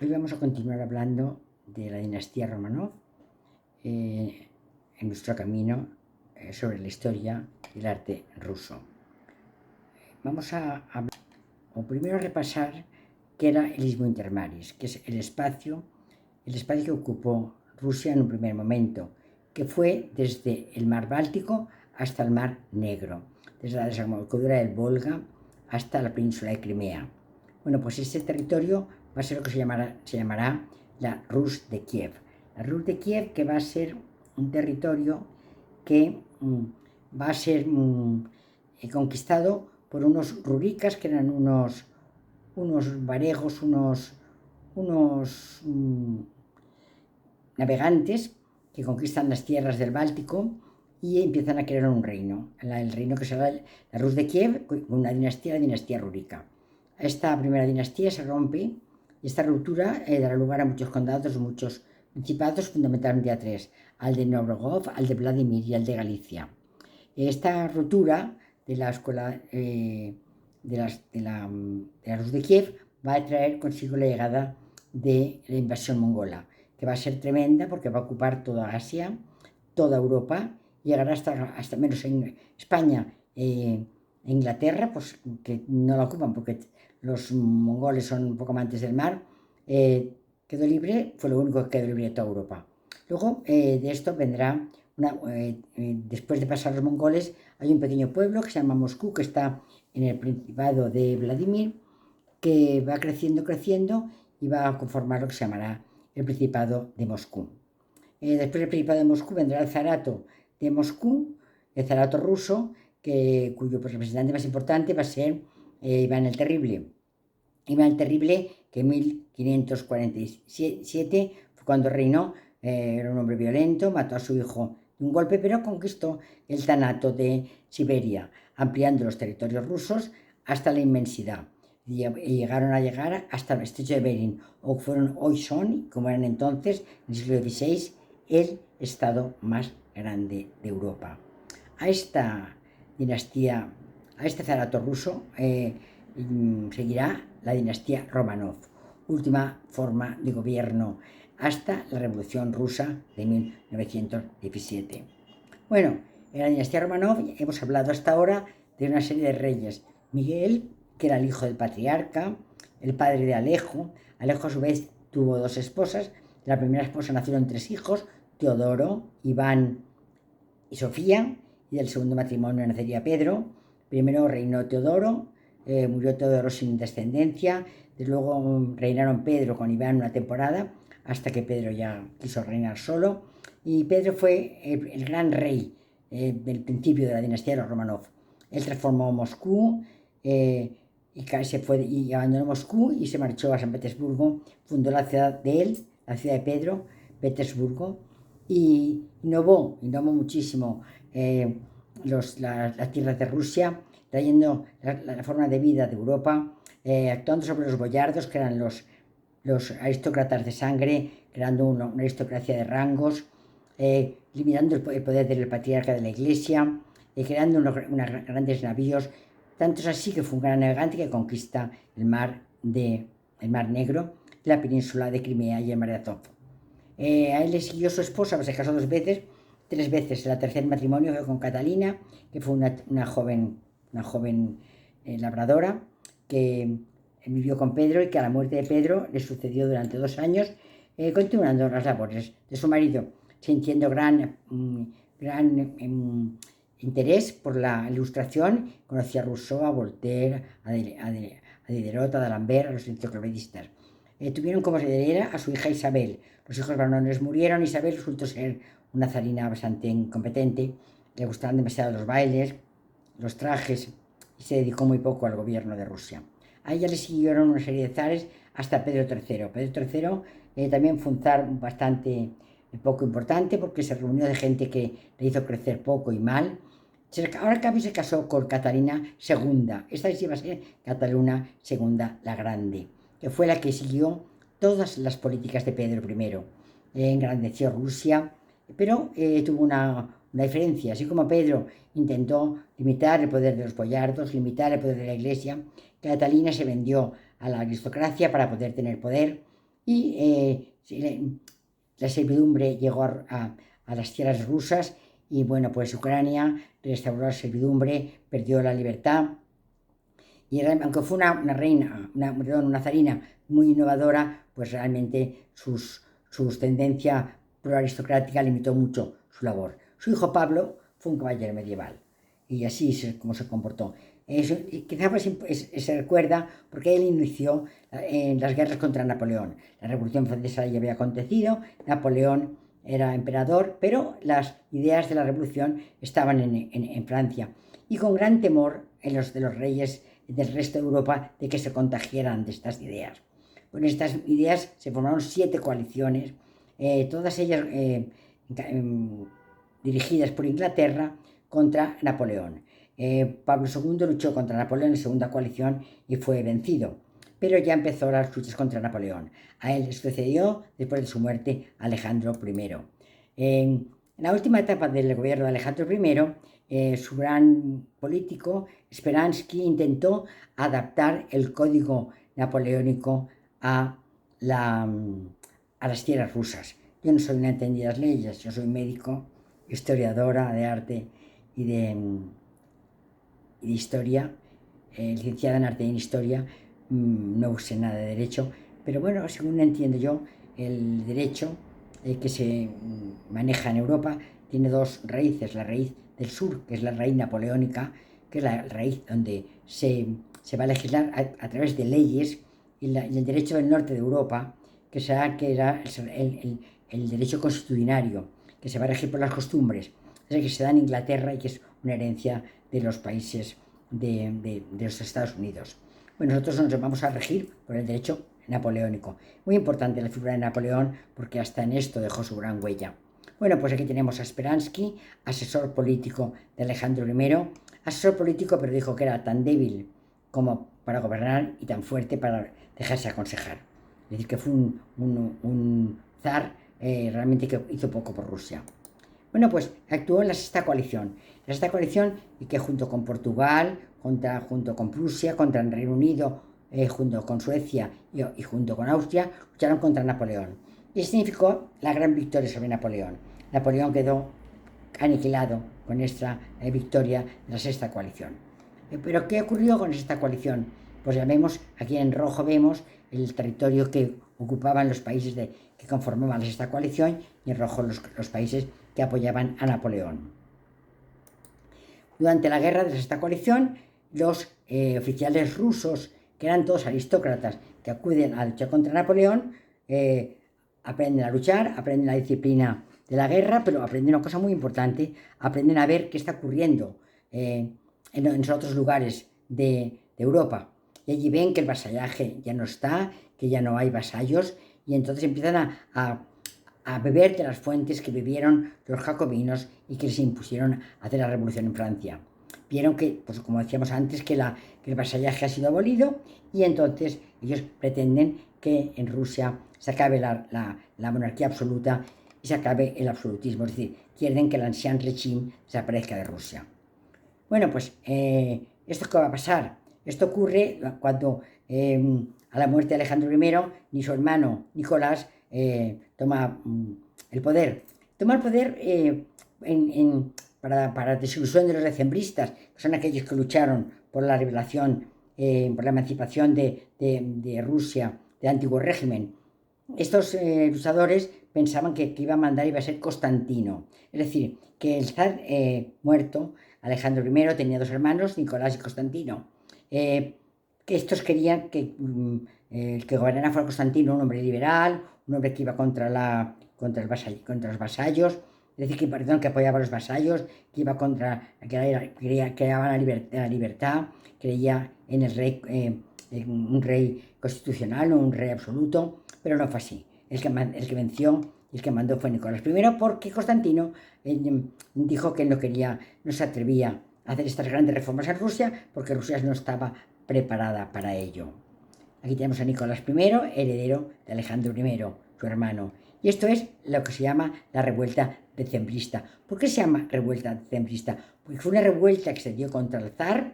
Hoy vamos a continuar hablando de la dinastía Romanov en nuestro camino sobre la historia y el arte ruso. Vamos a hablar, o primero a repasar qué era el Istmo Intermaris, que es el espacio que ocupó Rusia en un primer momento, que fue desde el mar Báltico hasta el mar Negro, desde la desembocadura del Volga hasta la península de Crimea. Bueno, pues este territorio va a ser lo que se llamará la Rus de Kiev. La Rus de Kiev, que va a ser un territorio que va a ser conquistado por unos ruricas, que eran unos varegos, unos navegantes que conquistan las tierras del Báltico y empiezan a crear un reino. El reino que será la Rus de Kiev, una dinastía, la dinastía rúrica. Esta primera dinastía se rompe y esta ruptura dará lugar a muchos condados, muchos principados, fundamentalmente a tres: al de Novgorod, al de Vladimir y al de Galicia. Esta ruptura de la escuela de la Rus de Kiev va a traer consigo la llegada de la invasión mongola, que va a ser tremenda porque va a ocupar toda Asia, toda Europa, llegará hasta menos en España e Inglaterra, pues que no la ocupan porque los mongoles son un poco amantes del mar. Quedó libre, fue lo único que quedó libre de toda Europa. Luego de esto vendrá después de pasar los mongoles, hay un pequeño pueblo que se llama Moscú, que está en el Principado de Vladimir, que va creciendo, creciendo y va a conformar lo que se llamará el Principado de Moscú. Después del Principado de Moscú vendrá el Zarato de Moscú, el Zarato ruso, cuyo representante más importante va a ser Iván el Terrible. Iván el Terrible, que en 1547 fue cuando reinó, era un hombre violento, mató a su hijo de un golpe, pero conquistó el Tanato de Siberia, ampliando los territorios rusos hasta la inmensidad. Y llegaron a llegar hasta el estrecho de Bering, o fueron, hoy son, como eran entonces, en el siglo XVI, el estado más grande de Europa. A esta dinastía, a este zarato ruso, seguirá la dinastía Romanov, última forma de gobierno hasta la Revolución Rusa de 1917. Bueno, en la dinastía Romanov hemos hablado hasta ahora de una serie de reyes. Miguel, que era el hijo del patriarca, el padre de Alejo. Alejo a su vez tuvo dos esposas. De la primera esposa nacieron tres hijos: Teodoro, Iván y Sofía. Y del segundo matrimonio nacería Pedro. Primero reinó Teodoro, murió Teodoro sin descendencia. Desde luego reinaron Pedro con Iván una temporada, hasta que Pedro ya quiso reinar solo. Y Pedro fue el gran rey del principio de la dinastía de los Romanov. Él transformó Moscú y abandonó Moscú y se marchó a San Petersburgo. Fundó la ciudad de él, la ciudad de Pedro, Petersburgo, y innovó muchísimo las tierras de Rusia, trayendo la forma de vida de Europa, actuando sobre los boyardos, que eran los aristócratas de sangre, creando una aristocracia de rangos, limitando el poder del patriarca de la iglesia, creando unos grandes navíos. Tanto es así que fue un gran navegante que conquista el mar Negro, la península de Crimea y el mar de Azov. A él le siguió su esposa, pues se casó tres veces. El tercer matrimonio fue con Catalina, que fue una joven labradora, que vivió con Pedro y que a la muerte de Pedro le sucedió durante 2 años, continuando las labores de su marido, sintiendo gran interés por la ilustración. Conocía a Rousseau, a Voltaire, a Diderot, a D'Alembert, a los enciclopedistas. Tuvieron como heredera a su hija Isabel. Los hijos varones murieron. Isabel resultó ser una zarina bastante incompetente. Le gustaban demasiado los bailes, los trajes, y se dedicó muy poco al gobierno de Rusia. A ella le siguieron una serie de zares hasta Pedro III. Pedro III también fue un zar bastante poco importante, porque se reunió de gente que le hizo crecer poco y mal. Ahora Capi se casó con Catalina II. Esta iba a ser Catalina II la Grande, que fue la que siguió todas las políticas de Pedro I. Engrandeció Rusia, pero tuvo una diferencia. Así como Pedro intentó limitar el poder de los boyardos, limitar el poder de la iglesia, Catalina se vendió a la aristocracia para poder tener poder, y la servidumbre llegó a las tierras rusas y bueno, pues Ucrania restauró la servidumbre, perdió la libertad y aunque fue una reina, una zarina muy innovadora, pues realmente sus tendencias pro-aristocrática limitó mucho su labor. Su hijo Pablo fue un caballero medieval y así es como se comportó. Eso, quizá pues, se recuerda porque él inició en las guerras contra Napoleón. La Revolución Francesa ya había acontecido, Napoleón era emperador, pero las ideas de la revolución estaban en Francia y con gran temor de los reyes del resto de Europa de que se contagiaran de estas ideas. Con estas ideas se formaron 7 coaliciones, todas ellas dirigidas por Inglaterra contra Napoleón. Pablo II luchó contra Napoleón en segunda coalición y fue vencido, pero ya empezó las luchas contra Napoleón. A él sucedió, después de su muerte, Alejandro I. En la última etapa del gobierno de Alejandro I, su gran político, Speransky, intentó adaptar el código napoleónico a las tierras rusas. Yo no soy una entendida de leyes, yo soy médico, historiadora de arte y de historia, licenciada en arte y en historia, no sé nada de derecho, pero bueno, según entiendo yo, el derecho que se maneja en Europa tiene 2 raíces, la raíz del sur, que es la raíz napoleónica, que es la raíz donde se va a legislar a través de leyes, y el derecho del norte de Europa, que era el derecho constitucionario, que se va a regir por las costumbres, es el que se da en Inglaterra y que es una herencia de los países de los Estados Unidos. Bueno, nosotros nos vamos a regir por el derecho napoleónico. Muy importante la figura de Napoleón porque hasta en esto dejó su gran huella. Bueno, pues aquí tenemos a Speransky, asesor político de Alejandro I, asesor político pero dijo que era tan débil como para gobernar y tan fuerte para dejarse aconsejar. Es decir, que fue un zar realmente que hizo poco por Rusia. Bueno, pues actuó en la sexta coalición. La sexta coalición y que junto con Portugal, junto con Prusia, contra el Reino Unido, junto con Suecia y junto con Austria, lucharon contra Napoleón. Y significó la gran victoria sobre Napoleón. Napoleón quedó aniquilado con esta victoria de la sexta coalición. Pero ¿qué ocurrió con esta coalición? Pues ya vemos, aquí en rojo vemos el territorio que ocupaban los países que conformaban la sexta coalición y en rojo los países que apoyaban a Napoleón. Durante la guerra de la sexta coalición, los oficiales rusos, que eran todos aristócratas, que acuden a luchar contra Napoleón, aprenden a luchar, aprenden la disciplina de la guerra, pero aprenden una cosa muy importante, aprenden a ver qué está ocurriendo en otros lugares de Europa. Y allí ven que el vasallaje ya no está, que ya no hay vasallos, y entonces empiezan a beber de las fuentes que bebieron los jacobinos y que les impusieron hacer la revolución en Francia. Vieron que, pues como decíamos antes, que el vasallaje ha sido abolido y entonces ellos pretenden que en Rusia se acabe la monarquía absoluta y se acabe el absolutismo, es decir, quieren que el ancien régime desaparezca de Rusia. Bueno, pues, ¿esto qué va a pasar? Esto ocurre cuando a la muerte de Alejandro I, ni su hermano Nicolás toma el poder. Toma el poder para desilusión de los decembristas, que son aquellos que lucharon por la liberación, por la emancipación de Rusia, del antiguo régimen. Estos luchadores pensaban que iba a mandar iba a ser Constantino. Es decir, que el zar muerto, Alejandro I, tenía 2 hermanos, Nicolás y Constantino. Que estos querían que el que gobernara fuera Constantino, un hombre liberal, un hombre que iba contra los vasallos, es decir, que apoyaba a los vasallos, que iba contra, creaba la libertad, creía en el rey, en un rey constitucional o un rey absoluto, pero no fue así. El que venció y el que mandó fue Nicolás I, porque Constantino dijo que no se atrevía a hacer estas grandes reformas en Rusia, porque Rusia no estaba preparada para ello. Aquí tenemos a Nicolás I, heredero de Alejandro I, su hermano. Y esto es lo que se llama la revuelta decembrista. ¿Por qué se llama revuelta decembrista? Porque fue una revuelta que se dio contra el zar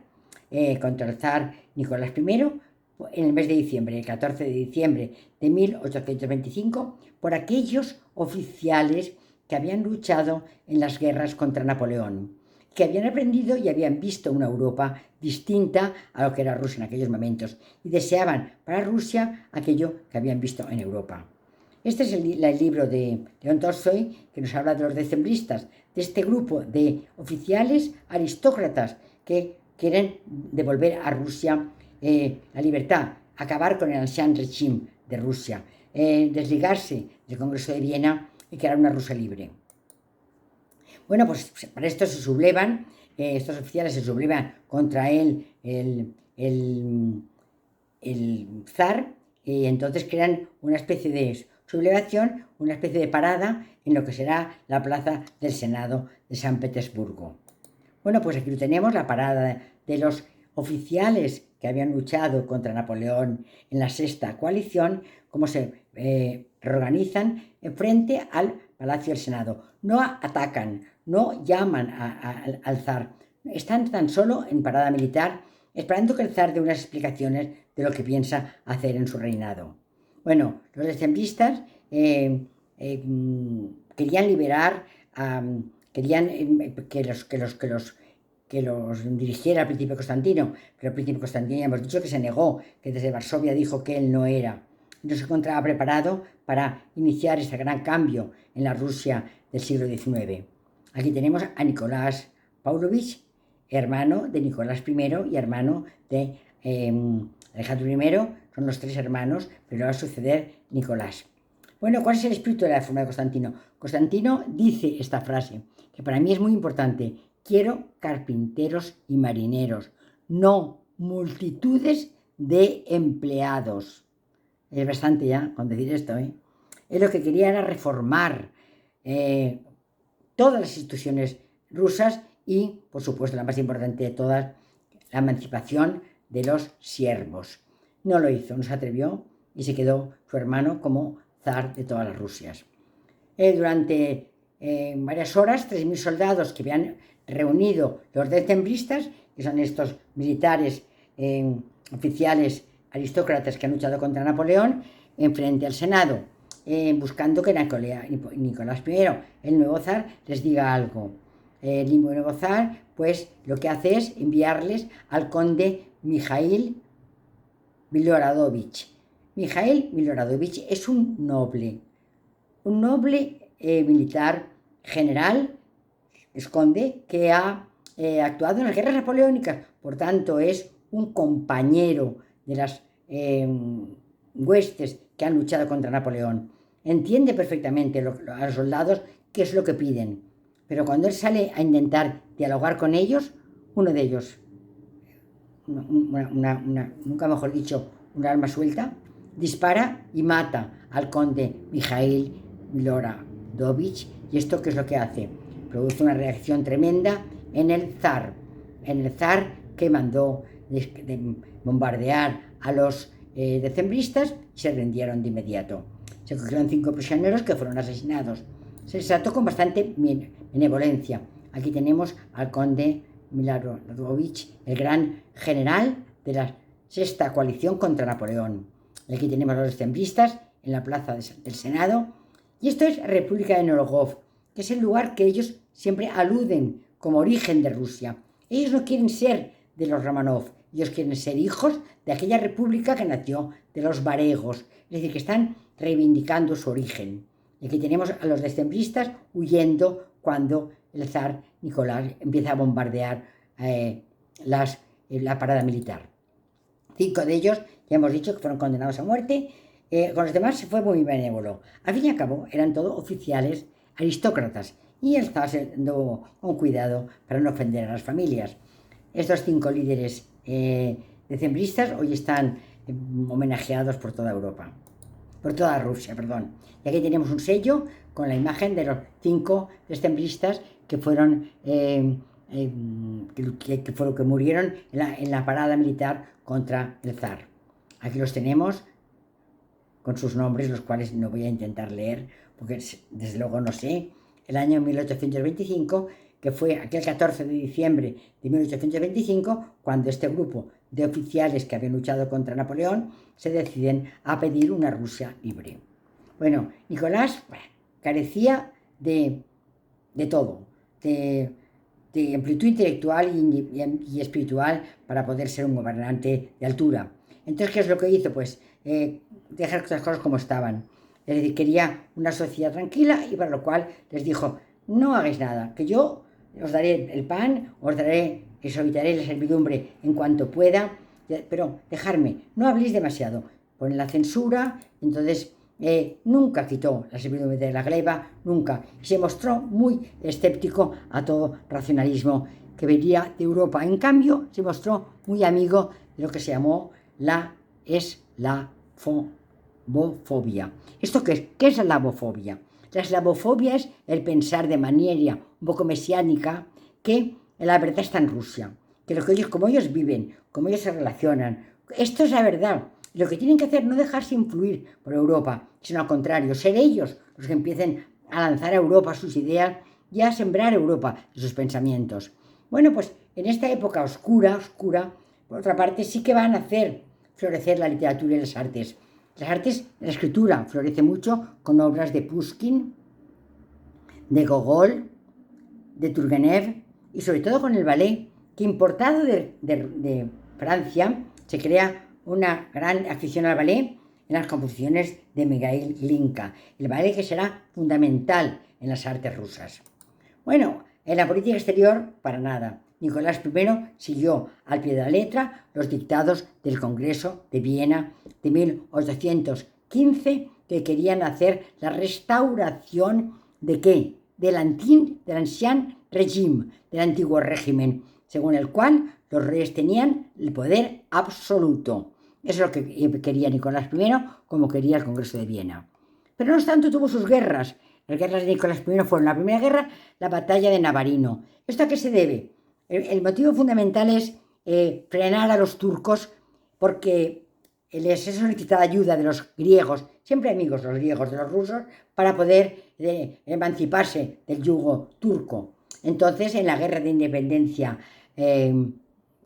Nicolás I, en el mes de diciembre, el 14 de diciembre de 1825, por aquellos oficiales que habían luchado en las guerras contra Napoleón, que habían aprendido y habían visto una Europa distinta a lo que era Rusia en aquellos momentos y deseaban para Rusia aquello que habían visto en Europa. Este es el libro de León Tolstói, que nos habla de los decembristas, de este grupo de oficiales aristócratas que quieren devolver a Rusia la libertad, acabar con el ancien régime de Rusia, desligarse del Congreso de Viena y crear una Rusia libre. Bueno, pues para esto se sublevan, estos oficiales se sublevan contra el zar, y entonces crean una especie de sublevación, una especie de parada en lo que será la plaza del Senado de San Petersburgo. Bueno, pues aquí lo tenemos, la parada de los oficiales que habían luchado contra Napoleón en la sexta coalición, cómo se reorganizan en frente al Palacio del Senado. No atacan, no llaman al zar, están tan solo en parada militar, esperando que el zar dé unas explicaciones de lo que piensa hacer en su reinado. Bueno, los decembristas querían liberar, querían que los dirigiera el príncipe Constantino, pero el príncipe Constantino ya hemos dicho que se negó, que desde Varsovia dijo que él no era. No se encontraba preparado para iniciar ese gran cambio en la Rusia del siglo XIX. Aquí tenemos a Nicolás Pavlovich, hermano de Nicolás I y hermano de Alejandro I, son los tres hermanos, pero va a suceder Nicolás. Bueno, ¿cuál es el espíritu de la reforma de Constantino? Constantino dice esta frase, que para mí es muy importante: quiero carpinteros y marineros, no multitudes de empleados. Es bastante ya con decir esto, ¿eh? Él lo que quería era reformar todas las instituciones rusas y, por supuesto, la más importante de todas, la emancipación de los siervos. No lo hizo, no se atrevió y se quedó su hermano como zar de todas las Rusias. Durante varias horas, 3.000 soldados que habían reunido los decembristas, que son estos militares oficiales aristócratas que han luchado contra Napoleón, en frente al Senado, buscando que Nicolás I, el nuevo zar, les diga algo. El nuevo zar, pues, lo que hace es enviarles al conde Mijaíl Miloradovich. Mijaíl Miloradovich es un noble militar general, es conde, que ha actuado en las guerras napoleónicas, por tanto es un compañero de las huestes que han luchado contra Napoleón. Entiende perfectamente a los soldados qué es lo que piden, pero cuando él sale a intentar dialogar con ellos, uno de ellos, nunca mejor dicho, un arma suelta, dispara y mata al conde Mijaíl Miloradovich. ¿Y esto qué es lo que hace? Produce una reacción tremenda en el zar que mandó bombardear a los decembristas y se rindieron de inmediato. Se cogieron 5 prisioneros que fueron asesinados. Se les trató con bastante benevolencia. Aquí tenemos al conde Miloradovich, el gran general de la sexta coalición contra Napoleón. Aquí tenemos a los decembristas en la plaza del Senado. Y esto es República de Norogov, que es el lugar que ellos siempre aluden como origen de Rusia. Ellos no quieren ser de los Romanov, ellos quieren ser hijos de aquella república que nació de los varegos, es decir, que están reivindicando su origen. Y aquí tenemos a los decembristas huyendo cuando el zar Nicolás empieza a bombardear la parada militar. 5 de ellos, ya hemos dicho, que fueron condenados a muerte. Con los demás se fue muy benévolo. Al fin y al cabo, eran todos oficiales aristócratas y él estaba siendo con cuidado para no ofender a las familias. Estos 5 líderes decembristas hoy están homenajeados por toda Europa, por toda Rusia, perdón. Y aquí tenemos un sello con la imagen de los 5 decembristas que fueron que murieron en la parada militar contra el zar. Aquí los tenemos con sus nombres, los cuales no voy a intentar leer porque desde luego no sé. El año 1825 que fue aquel 14 de diciembre de 1825, cuando este grupo de oficiales que habían luchado contra Napoleón se deciden a pedir una Rusia libre. Bueno, Nicolás carecía de todo, de amplitud intelectual y espiritual para poder ser un gobernante de altura. Entonces, ¿qué es lo que hizo? Pues dejar las cosas como estaban. Es decir, quería una sociedad tranquila y para lo cual les dijo, no hagáis nada, que yo os daré el pan, os daré, os evitaré la servidumbre en cuanto pueda, pero dejarme, no habléis demasiado. Ponen la censura, entonces nunca quitó la servidumbre de la gleba, nunca. Y se mostró muy escéptico a todo racionalismo que venía de Europa. En cambio, se mostró muy amigo de lo que se llamó la eslavofobia. ¿Esto qué es? ¿Qué es la eslavofobia? La eslavofobia es el pensar de manera un poco mesiánica que la verdad está en Rusia, que lo que ellos, como ellos viven, como ellos se relacionan, esto es la verdad. Lo que tienen que hacer no dejarse influir por Europa, sino al contrario, ser ellos los que empiecen a lanzar a Europa sus ideas y a sembrar Europa de sus pensamientos. Bueno, pues en esta época oscura, por otra parte, sí que van a hacer florecer la literatura y las artes. Las artes, la escritura florece mucho con obras de Pushkin, de Gogol, de Turgenev y sobre todo con el ballet, que importado de Francia se crea una gran afición al ballet en las composiciones de Mikhail Glinka, el ballet que será fundamental en las artes rusas. Bueno, en la política exterior, para nada. Nicolás I siguió al pie de la letra los dictados del Congreso de Viena de 1815, que querían hacer la restauración de ¿qué? Del ancien régime, del antiguo régimen, según el cual los reyes tenían el poder absoluto. Eso es lo que quería Nicolás I, como quería el Congreso de Viena. Pero no obstante tuvo sus guerras. Las guerras de Nicolás I fueron la primera guerra, la batalla de Navarino. ¿Esto a qué se debe? El motivo fundamental es frenar a los turcos porque les es solicitada ayuda de los griegos, siempre amigos los griegos de los rusos, para poder emanciparse del yugo turco. Entonces, en la guerra de independencia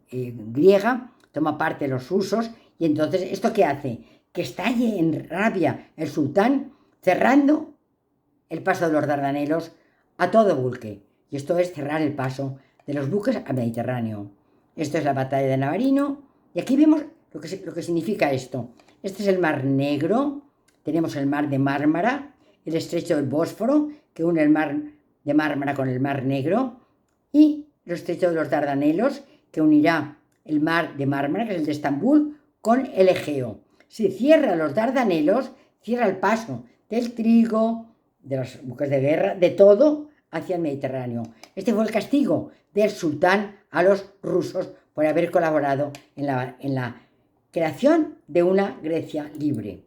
griega, toma parte los rusos y entonces, ¿esto qué hace? Que estalle en rabia el sultán cerrando el paso de los Dardanelos a todo buque. Y esto es cerrar el paso de los buques al Mediterráneo. Esto es la batalla de Navarino. Y aquí vemos lo que significa esto. Este es el Mar Negro. Tenemos el Mar de Mármara, el estrecho del Bósforo, que une el Mar de Mármara con el Mar Negro, y el estrecho de los Dardanelos, que unirá el Mar de Mármara, que es el de Estambul, con el Egeo. Si cierra los Dardanelos, cierra el paso del trigo, de los buques de guerra, de todo hacia el Mediterráneo. Este fue el castigo del sultán a los rusos por haber colaborado en la creación de una Grecia libre.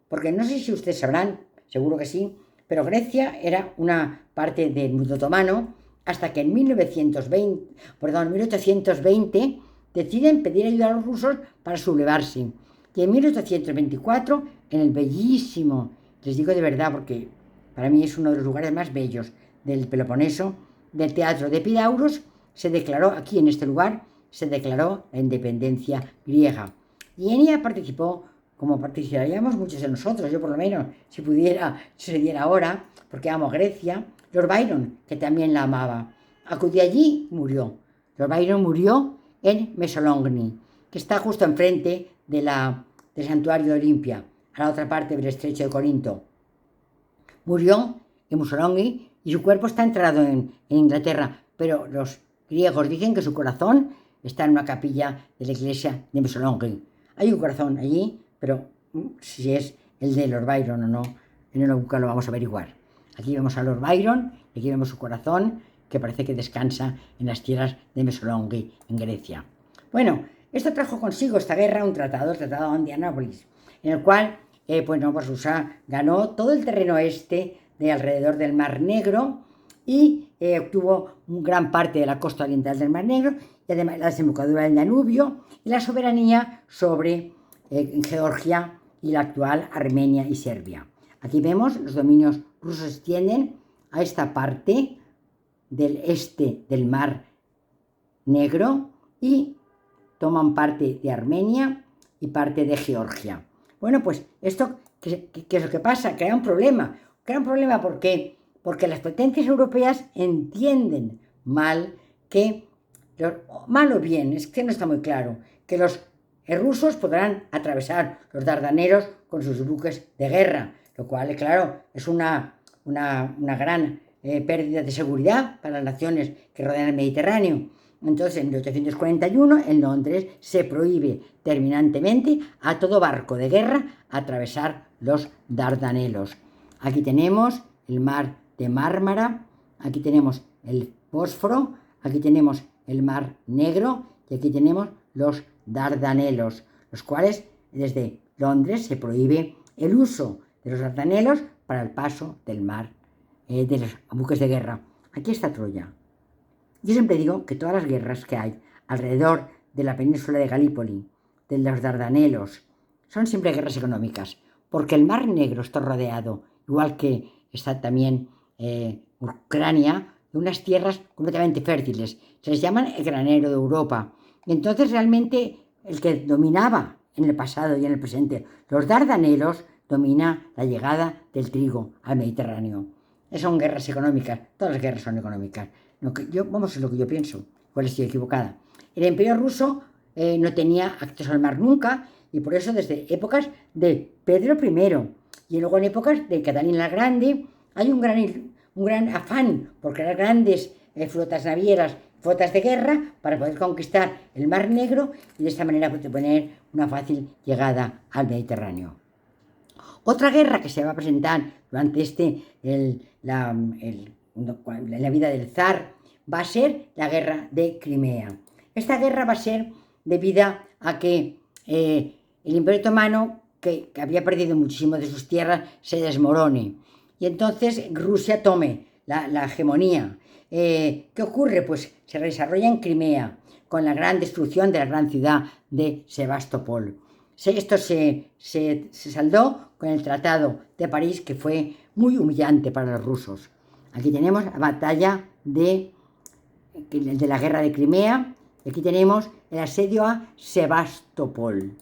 Porque no sé si ustedes sabrán, seguro que sí, pero Grecia era una parte del mundo otomano hasta que en 1820 deciden pedir ayuda a los rusos para sublevarse. Y en 1824, en el bellísimo, les digo de verdad porque para mí es uno de los lugares más bellos del Peloponeso, del teatro de Epidauros, se declaró, aquí en este lugar, se declaró la independencia griega. Y en ella participó, como participaríamos muchos de nosotros, yo por lo menos, si pudiera, si se diera ahora, porque amo Grecia, Lord Byron, que también la amaba. Acudió allí y murió. Lord Byron murió en Mesolongni, que está justo enfrente del santuario de Olimpia, a la otra parte del estrecho de Corinto. Murió en Mesolongni y su cuerpo está enterrado en Inglaterra, pero los griegos dicen que su corazón está en una capilla de la iglesia de Mesolongni. Hay un corazón allí, pero si es el de Lord Byron o no, nunca lo vamos a averiguar. Aquí vemos a Lord Byron y aquí vemos su corazón, que parece que descansa en las tierras de Mesolonghi, en Grecia. Bueno, esto trajo consigo esta guerra un tratado, el Tratado de Andianápolis, en el cual USA ganó todo el terreno este de alrededor del Mar Negro y obtuvo gran parte de la costa oriental del Mar Negro y además la desembocadura del Danubio y la soberanía sobre Georgia y la actual Armenia y Serbia. Aquí vemos los dominios rusos se extienden a esta parte del este del Mar Negro y toman parte de Armenia y parte de Georgia. Bueno, pues esto, ¿qué es lo que pasa? Crea un problema. Crea un problema porque las potencias europeas entienden mal que, mal o bien, es que no está muy claro, que los rusos podrán atravesar los Dardanelos con sus buques de guerra, lo cual, claro, es una gran pérdida de seguridad para las naciones que rodean el Mediterráneo. Entonces, en 1841, en Londres, se prohíbe terminantemente a todo barco de guerra atravesar los Dardanelos. Aquí tenemos el mar de Mármara, aquí tenemos el Bósforo, aquí tenemos el mar Negro y aquí tenemos los Dardanelos, los cuales desde Londres se prohíbe el uso de los Dardanelos para el paso del mar de los buques de guerra. Aquí está Troya. Yo siempre digo que todas las guerras que hay alrededor de la península de Galípoli, de los Dardanelos, son siempre guerras económicas, porque el Mar Negro está rodeado, igual que está también Ucrania, de unas tierras completamente fértiles. Se les llaman el granero de Europa. Y entonces realmente el que dominaba en el pasado y en el presente los Dardanelos domina la llegada del trigo al Mediterráneo. Son guerras económicas, todas las guerras son económicas. Es lo que yo pienso, igual estoy equivocada. El Imperio ruso no tenía acceso al mar nunca y por eso desde épocas de Pedro I y luego en épocas de Catalina la Grande hay un gran afán por crear grandes flotas navieras, flotas de guerra para poder conquistar el Mar Negro y de esta manera tener una fácil llegada al Mediterráneo. Otra guerra que se va a presentar durante la vida del zar va a ser la guerra de Crimea. Esta guerra va a ser debida a que el Imperio Otomano, que había perdido muchísimo de sus tierras, se desmorone. Y entonces Rusia tome la hegemonía. ¿Qué ocurre? Pues se desarrolla en Crimea, con la gran destrucción de la gran ciudad de Sebastopol. Esto se saldó con el Tratado de París, que fue muy humillante para los rusos. Aquí tenemos la batalla de la guerra de Crimea, y aquí tenemos el asedio a Sebastopol.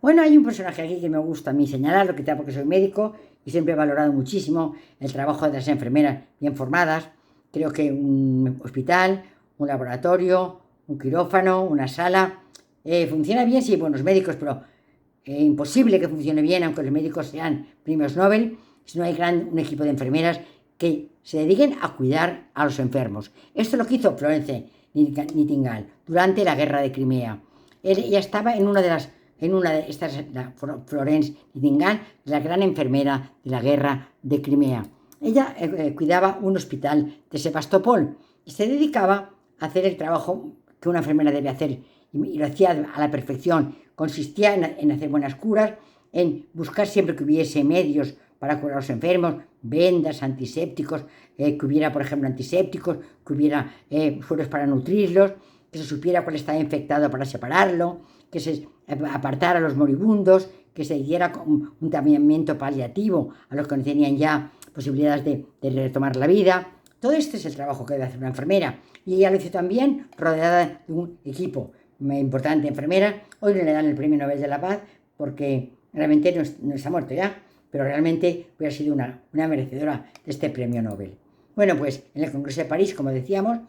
Bueno, hay un personaje aquí que me gusta a mí señalarlo, quizá porque soy médico y siempre he valorado muchísimo el trabajo de las enfermeras bien formadas. Creo que un hospital, un laboratorio, un quirófano, una sala, funciona bien si hay buenos médicos, pero imposible que funcione bien, aunque los médicos sean premios Nobel, si no hay un equipo de enfermeras que se dediquen a cuidar a los enfermos. Esto es lo que hizo Florence Nightingale durante la guerra de Crimea. Ella estaba en una de estas, Florence Nightingale, la gran enfermera de la guerra de Crimea. Ella cuidaba un hospital de Sebastopol y se dedicaba a hacer el trabajo que una enfermera debe hacer y lo hacía a la perfección. Consistía en hacer buenas curas, en buscar siempre que hubiese medios para curar a los enfermos, vendas, antisépticos, que hubiera, por ejemplo, antisépticos, que hubiera sueros para nutrirlos, que se supiera cuál estaba infectado para separarlo, que se apartara a los moribundos, que se diera un tratamiento paliativo a los que no tenían ya posibilidades de retomar la vida. Todo este es el trabajo que debe hacer una enfermera. Y ella lo hizo también rodeada de un equipo muy importante de enfermeras. Hoy no le dan el Premio Nobel de la Paz porque realmente no está muerto ya, pero realmente hubiera sido una merecedora de este Premio Nobel. Bueno, pues en el Congreso de París, como decíamos,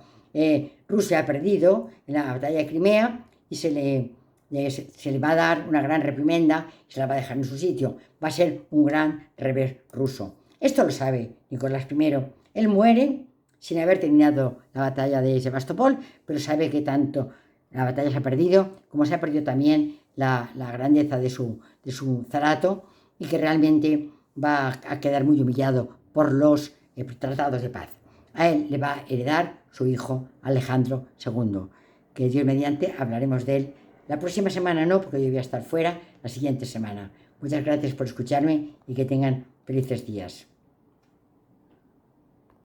Rusia ha perdido en la batalla de Crimea y se le va a dar una gran reprimenda y se la va a dejar en su sitio. Va a ser un gran revés ruso. Esto lo sabe Nicolás I. Él muere sin haber terminado la batalla de Sebastopol, pero sabe que tanto la batalla se ha perdido como se ha perdido también la grandeza de su zarato y que realmente va a quedar muy humillado por los tratados de paz. A él le va a heredar su hijo Alejandro II, que Dios mediante hablaremos de él la próxima semana, no, porque yo voy a estar fuera la siguiente semana. Muchas gracias por escucharme y que tengan felices días.